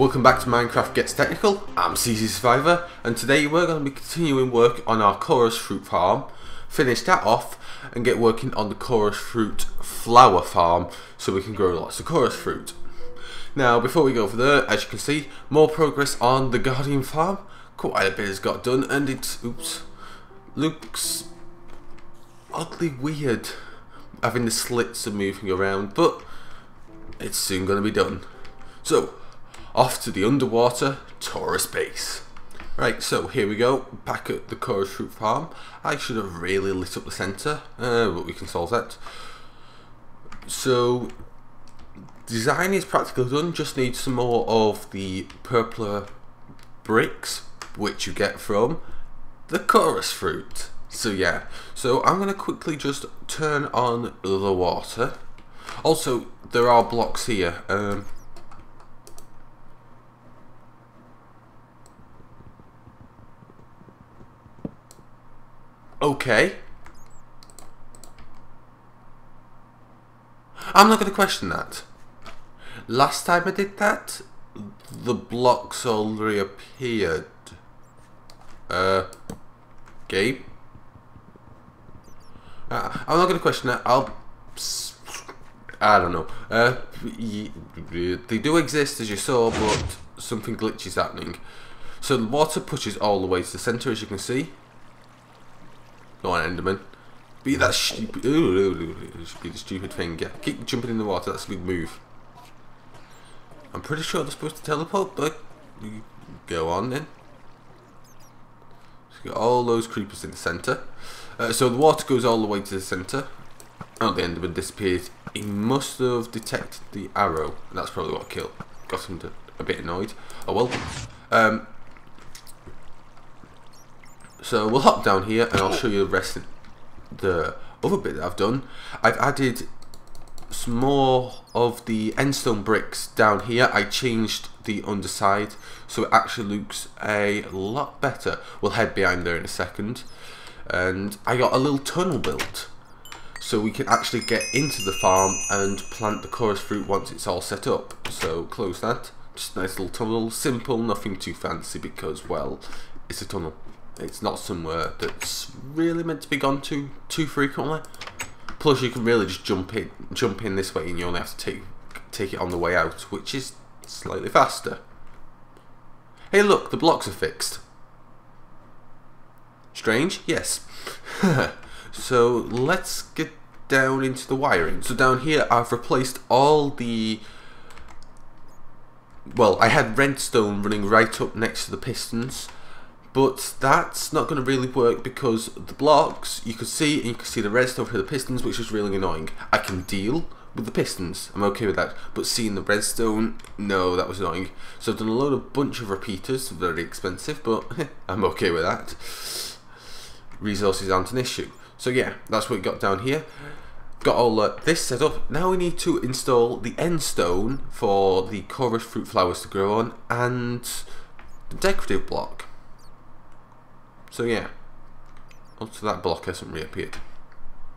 Welcome back to Minecraft Gets Technical. I'm CZSurvivor, and today we're going to be continuing work on our chorus fruit farm, finish that off and get working on the chorus fruit flower farm so we can grow lots of chorus fruit. Now before we go further, as you can see, more progress on the Guardian farm. Quite a bit has got done and it looks oddly weird having the slits and moving around, but it's soon going to be done. So off to the underwater tourist base. Right, so here we go, back at the chorus fruit farm. I should have really lit up the centre, but we can solve that. So design is practically done, just need some more of the purpler bricks, which you get from the chorus fruit. So yeah, so I'm going to quickly just turn on the water. Also, there are blocks here. Okay. I'm not going to question that. Last time I did that, the blocks all reappeared. Gabe? I'm not going to question that. I don't know. They do exist, as you saw, but something glitchy is happening. So the water pushes all the way to the centre, as you can see. Go on, Enderman. Be that stupid. Be the stupid thing. Yeah, keep jumping in the water. That's a big move. I'm pretty sure they're supposed to teleport, but go on then. So you got all those creepers in the centre. So the water goes all the way to the centre. Oh, the Enderman disappeared. He must have detected the arrow, and that's probably what killed. Got him a bit annoyed. Oh well. So we'll hop down here and I'll show you the rest of the other bit that I've done. I've added some more of the endstone bricks down here. I changed the underside so it actually looks a lot better. We'll head behind there in a second. And I got a little tunnel built so we can actually get into the farm and plant the chorus fruit once it's all set up. So close that. Just a nice little tunnel, simple, nothing too fancy because, well, it's a tunnel. It's not somewhere that's really meant to be gone to too frequently. Plus, you can really just jump in this way, and you only have to take it on the way out, which is slightly faster. Hey, look, the blocks are fixed. Strange, yes. So let's get down into the wiring. So down here, I've replaced all the. Well, I had redstone running right up next to the pistons. But that's not going to really work because the blocks, you can see the redstone for the pistons, which is really annoying. I can deal with the pistons, I'm okay with that. But seeing the redstone, no, that was annoying. So I've done a bunch of repeaters, very expensive, but I'm okay with that. Resources aren't an issue. So yeah, that's what we got down here. Got all this set up. Now we need to install the end stone for the chorus fruit flowers to grow on and the decorative block. So yeah, also that block hasn't reappeared.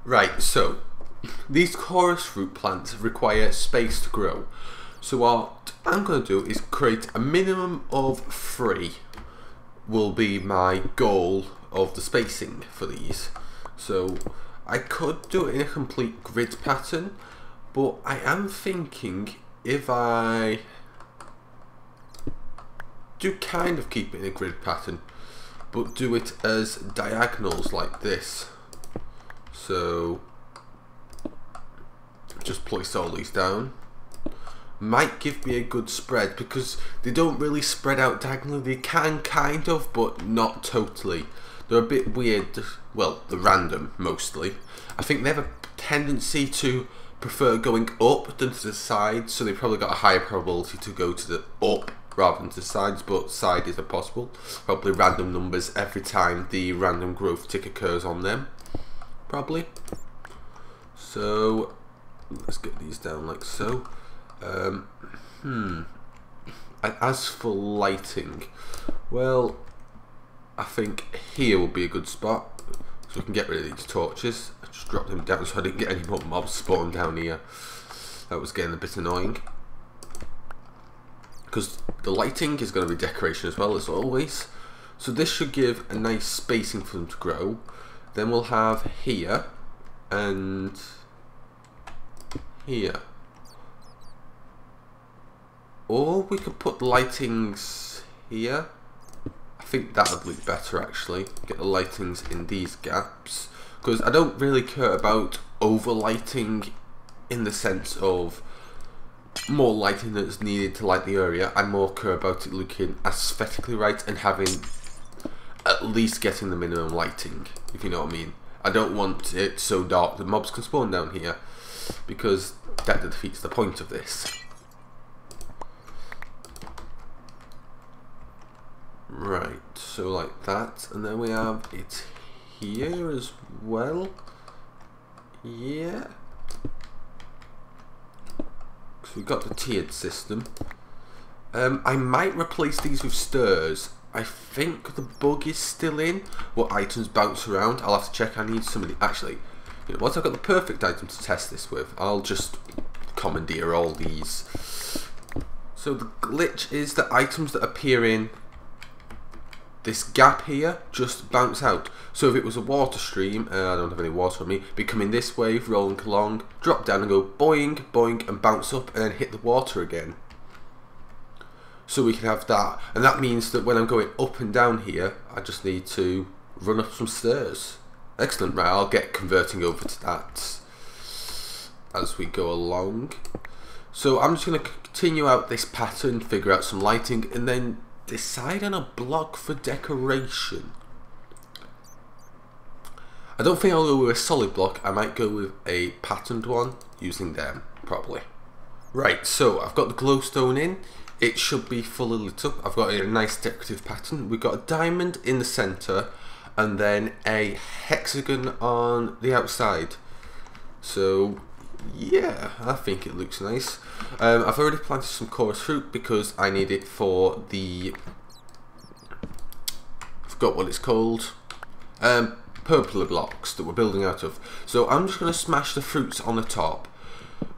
Right, so these chorus fruit plants require space to grow. So what I'm going to do is create a minimum of 3 will be my goal of the spacing for these. So I could do it in a complete grid pattern, but I am thinking if I do kind of keep it in a grid pattern, but do it as diagonals like this. So just place all these down. Might give me a good spread because they don't really spread out diagonally. They can kind of, but not totally. They're a bit weird. Well, they're random mostly. I think they have a tendency to prefer going up than to the side, so they probably got a higher probability to go to the up rather than to sides, but side is impossible. Probably random numbers every time the random growth tick occurs on them. Probably. So let's get these down like so. As for lighting, well, I think here will be a good spot, so we can get rid of these torches. I just dropped them down so I didn't get any more mobs spawn down here. That was getting a bit annoying. because the lighting is going to be decoration as well as always. So this should give a nice spacing for them to grow. Then we'll have here and here. Or we could put lightings here. I think that would look better actually. Get the lightings in these gaps. Because I don't really care about overlighting in the sense of more lighting that's needed to light the area. I more care about it looking aesthetically right and having at least getting the minimum lighting, if you know what I mean. I don't want it so dark that mobs can spawn down here, because that defeats the point of this. Right, so like that, and then we have it here as well. Yeah. So we've got the tiered system. I might replace these with stairs. I think the bug is still in. What items bounce around? I'll have to check. I need somebody. Actually, you know, once I've got the perfect item to test this with, I'll just commandeer all these. So the glitch is that items that appear in this gap here just bounce out. So if it was a water stream, I don't have any water on me, becoming this wave, rolling along, drop down and go boing, boing, and bounce up and then hit the water again. So we can have that, and that means that when I'm going up and down here, I just need to run up some stairs. Excellent, right, I'll get converting over to that as we go along. So I'm just going to continue out this pattern, figure out some lighting, and then decide on a block for decoration. I don't think I'll go with a solid block. I might go with a patterned one using them probably. Right, so I've got the glowstone in. It should be fully lit up. I've got a nice decorative pattern. We've got a diamond in the center and then a hexagon on the outside. So yeah, I think it looks nice. I've already planted some chorus fruit because I need it for the, I forgot what it's called, purple blocks that we're building out of. So I'm just going to smash the fruits on the top.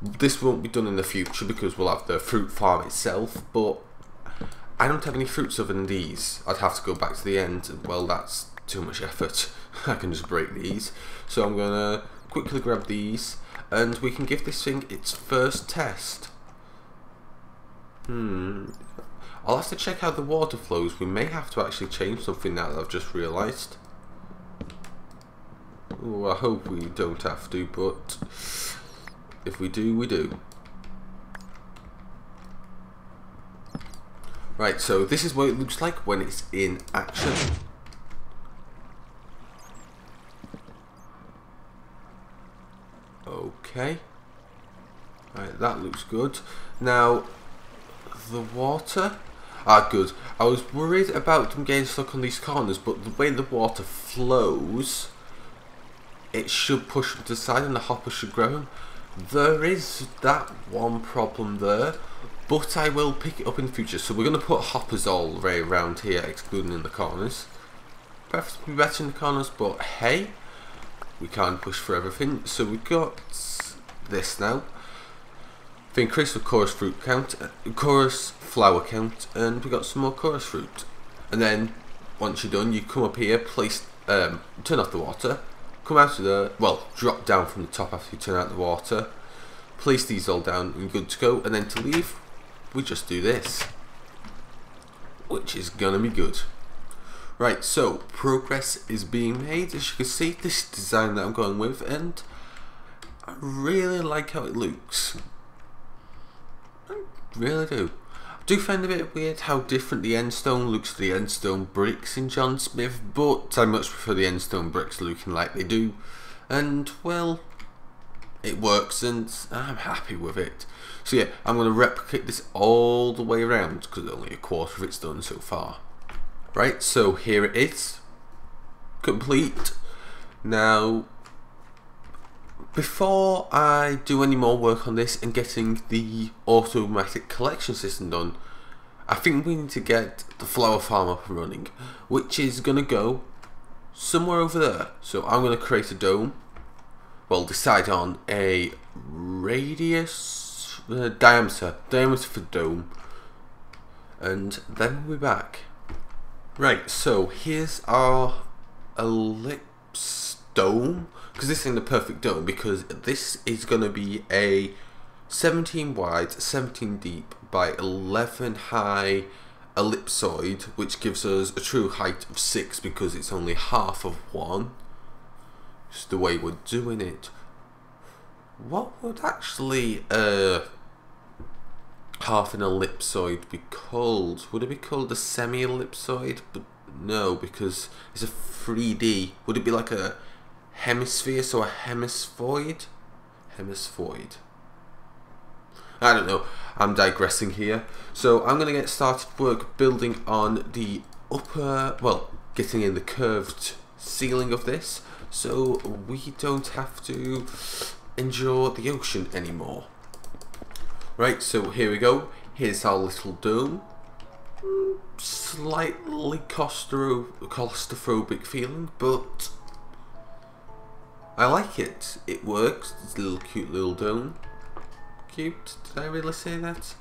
This won't be done in the future because we'll have the fruit farm itself, but I don't have any fruits other than these. I'd have to go back to the end, and well, that's too much effort. I can just break these. So I'm going to quickly grab these, and we can give this thing its first test. I'll have to check how the water flows. We may have to actually change something now that I've just realised. Oh, I hope we don't have to, but if we do, we do. Right, so this is what it looks like when it's in action. Okay. Right, that looks good. Now, the water. Ah, good. I was worried about them getting stuck on these corners, but the way the water flows, it should push them to the side and the hopper should grow them. There is that one problem there, but I will pick it up in the future. So we're going to put hoppers all the way around here, excluding in the corners. Perhaps be better in the corners, but hey, we can't push for everything. So we've got this now. The increase the chorus fruit count, chorus flower count, and we got some more chorus fruit. And then once you're done, you come up here, place, turn off the water. Come out of the, well, drop down from the top after you turn out the water. Place these all down and good to go. And then to leave, we just do this, which is gonna be good. Right, so progress is being made. As you can see, this design that I'm going with, and I really like how it looks. I really do. I do find it a bit weird how different the endstone looks to the endstone bricks in John Smith, but I much prefer the endstone bricks looking like they do, and well, it works and I'm happy with it. So yeah, I'm going to replicate this all the way around because only a quarter of it's done so far. Right, so here it is, complete. Now, before I do any more work on this and getting the automatic collection system done, I think we need to get the flower farm up and running, which is going to go somewhere over there. So I'm going to create a dome, well, decide on a radius, diameter for dome, and then we'll be back. Right, so here's our ellipse dome, because this isn't a perfect dome, because this is going to be a 17 wide, 17 deep by 11 high ellipsoid, which gives us a true height of 6 because it's only half of 1. It's the way we're doing it. What would actually half an ellipsoid be called? Would it be called a semi-ellipsoid? But no, because it's a 3D. Would it be like a hemisphere, so a hemisphoid? Hemisphoid. I don't know, I'm digressing here. So I'm going to get started work building on the upper, well, getting in the curved ceiling of this, so we don't have to endure the ocean anymore. Right, so here we go. Here's our little dome. Slightly claustrophobic feeling, but I like it. It works. It's a little cute little dome. Cute? Did I really say that?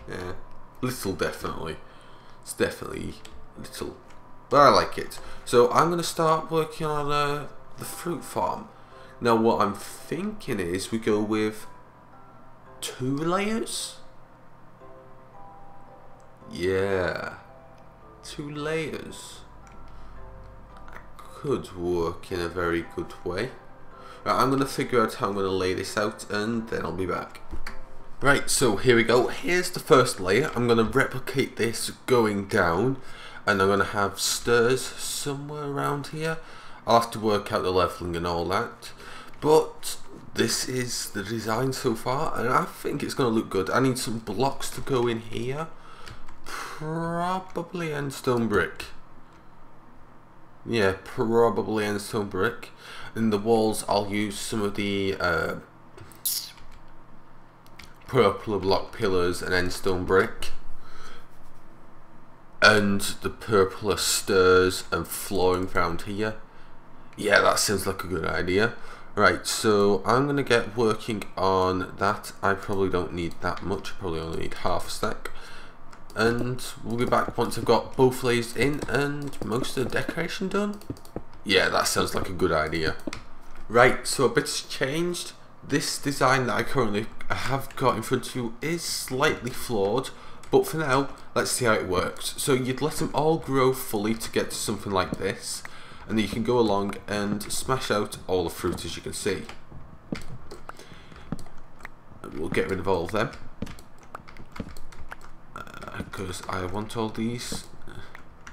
Yeah, little definitely. It's definitely little, but I like it. So I'm going to start working on the fruit farm. Now what I'm thinking is we go with 2 layers. Yeah, 2 layers. Could work in a very good way. Right, I'm going to figure out how I'm going to lay this out and then I'll be back. Right, so here we go. Here's the first layer. I'm going to replicate this going down and I'm going to have stairs somewhere around here. I'll have to work out the leveling and all that. But this is the design so far and I think it's going to look good. I need some blocks to go in here. Probably endstone brick. Yeah, probably endstone brick. In the walls I'll use some of the purple block pillars and endstone brick, and the purple stairs and flooring around here. Yeah, that sounds like a good idea. Right, so I'm gonna get working on that. I probably don't need that much, probably only need half a stack. And we'll be back once I've got both layers in and most of the decoration done. Yeah, that sounds like a good idea. Right, so a bit's changed. This design that I currently have got in front of you is slightly flawed, but for now, let's see how it works. So you'd let them all grow fully to get to something like this, and then you can go along and smash out all the fruit, as you can see. And we'll get rid of all of them, because I want all these.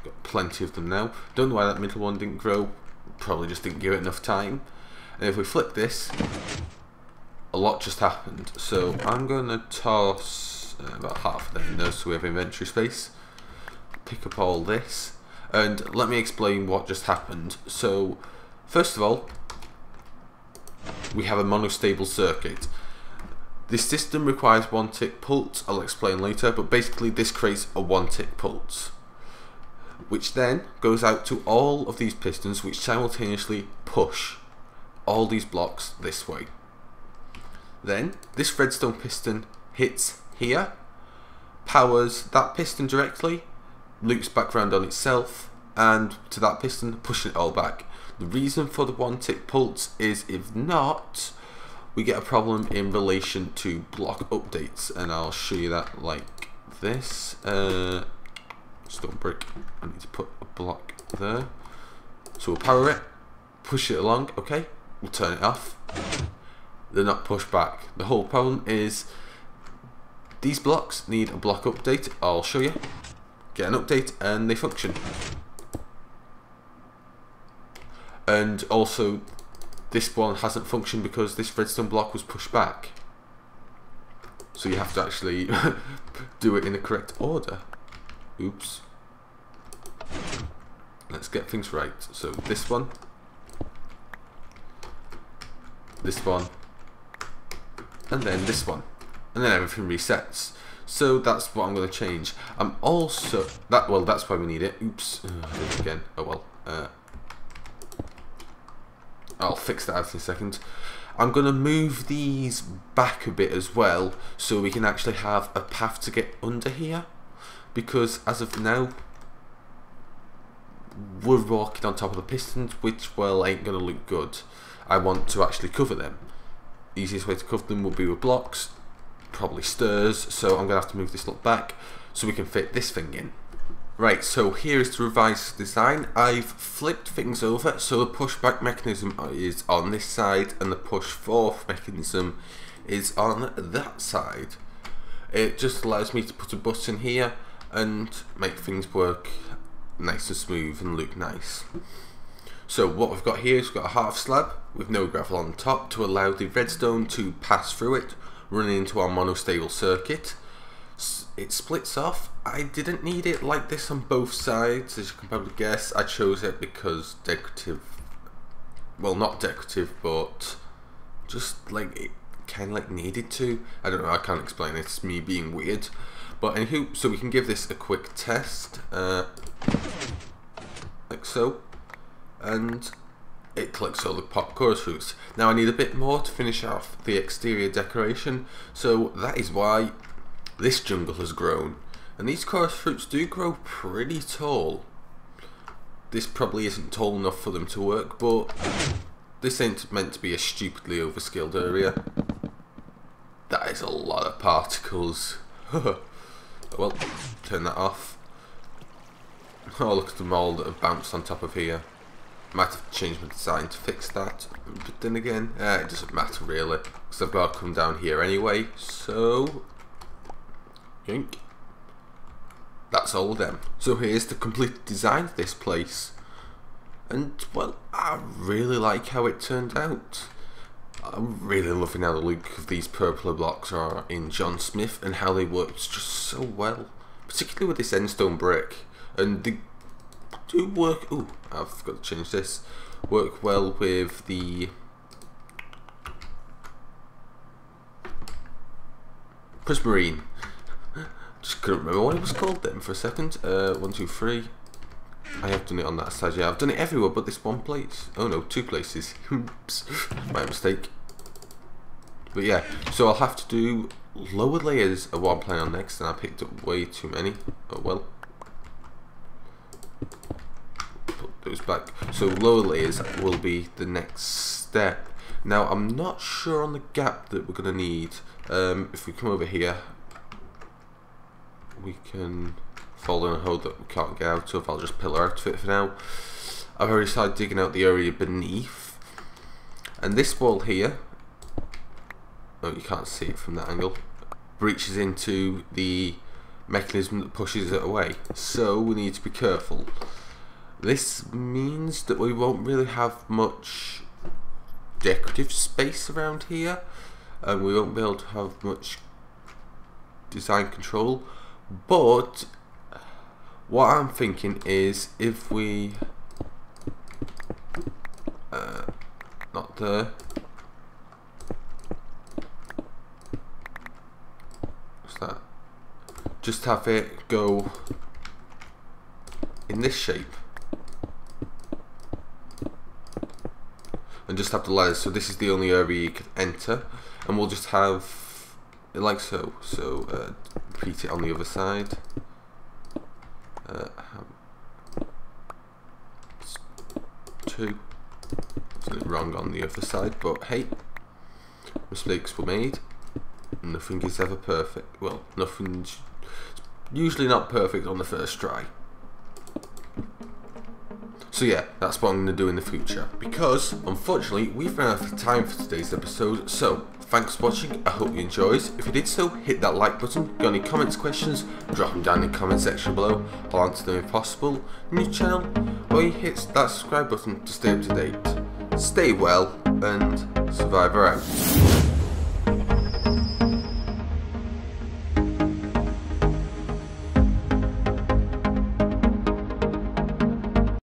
Got plenty of them now. Don't know why that middle one didn't grow. Probably just didn't give it enough time. And if we flip this, a lot just happened. So I'm going to toss about half of them in there so we have inventory space. Pick up all this. And let me explain what just happened. So, first of all, we have a monostable circuit. This system requires 1-tick pulse. I'll explain later. But basically this creates a 1-tick pulse, which then goes out to all of these pistons, which simultaneously push all these blocks this way. Then this redstone piston hits here, powers that piston directly, loops back round on itself, and to that piston, pushing it all back. The reason for the 1-tick pulse is if not, we get a problem in relation to block updates, and I'll show you that like this. Stone brick, I need to put a block there. So we'll power it, push it along, okay, we'll turn it off. They're not pushed back. The whole problem is these blocks need a block update. I'll show you. Get an update and they function. And also this one hasn't functioned because this redstone block was pushed back. So you have to actually do it in the correct order. Oops. Let's get things right. So this one, and then this one, and then everything resets. So that's what I'm going to change. I'm also that's why we need it. Oops, I did it again. Oh well. I'll fix that out in a second. I'm going to move these back a bit as well, so we can actually have a path to get under here. because as of now we're walking on top of the pistons, which, well, ain't gonna look good. I want to actually cover them. Easiest way to cover them would be with blocks, probably stairs, so I'm gonna have to move this lot back so we can fit this thing in. Right, so here is the revised design. I've flipped things over, so the pushback mechanism is on this side and the push forth mechanism is on that side. It just allows me to put a button here and make things work nice and smooth and look nice. So what we've got here is we've got a half slab with no gravel on top to allow the redstone to pass through it, running into our monostable circuit. It splits off. I didn't need it like this on both sides, as you can probably guess. I chose it because decorative, well, not decorative, but just like it kind of like needed to. I don't know, I can't explain it, it's me being weird. But anywho, so we can give this a quick test, like so, and it collects all the pop chorus fruits. Now I need a bit more to finish off the exterior decoration, so that is why this jungle has grown. And these chorus fruits do grow pretty tall. This probably isn't tall enough for them to work, but this ain't meant to be a stupidly overskilled area. That is a lot of particles. Well, turn that off. Oh, look at them all that have bounced on top of here. Might have changed my design to fix that, but then again, it doesn't matter really, because I've got to come down here anyway, so yoink. That's all of them. So here's the complete design of this place, and well, I really like how it turned out. I'm really loving how the look of these purple blocks are in John Smith and how they work just so well, particularly with this endstone brick, and they do work. Ooh, I've got to change this. Work well with the prismarine. Just couldn't remember what it was called then for a second. 1, 2, 3. I have done it on that side. Yeah, I've done it everywhere but this one place. Oh no, 2 places. Oops, my mistake. But yeah, so I'll have to do lower layers of what I'm planning on next, and I picked up way too many. Oh well. Put those back. So lower layers will be the next step. Now I'm not sure on the gap that we're gonna need. If we come over here, we can fall in a hole that we can't get out of. I'll just pillar out of it for now. I've already started digging out the area beneath, and this wall here, oh, you can't see it from that angle, breaches into the mechanism that pushes it away, so we need to be careful. This means that we won't really have much decorative space around here, and we won't be able to have much design control. But what I'm thinking is, if we not there, what's that, just have it go in this shape and just have the ladders, so this is the only area you can enter, and we'll just have it like so. So repeat it on the other side. 2. Did it wrong on the other side, but hey, mistakes were made. Nothing is ever perfect. Well, nothing's usually not perfect on the first try. So yeah, that's what I'm going to do in the future, because unfortunately we've run out of time for today's episode. So thanks for watching, I hope you enjoyed. If you did so, hit that like button. Got any comments, questions, drop them down in the comment section below. I'll answer them if possible. New channel, or you hit that subscribe button to stay up to date. Stay well, and Survivor out.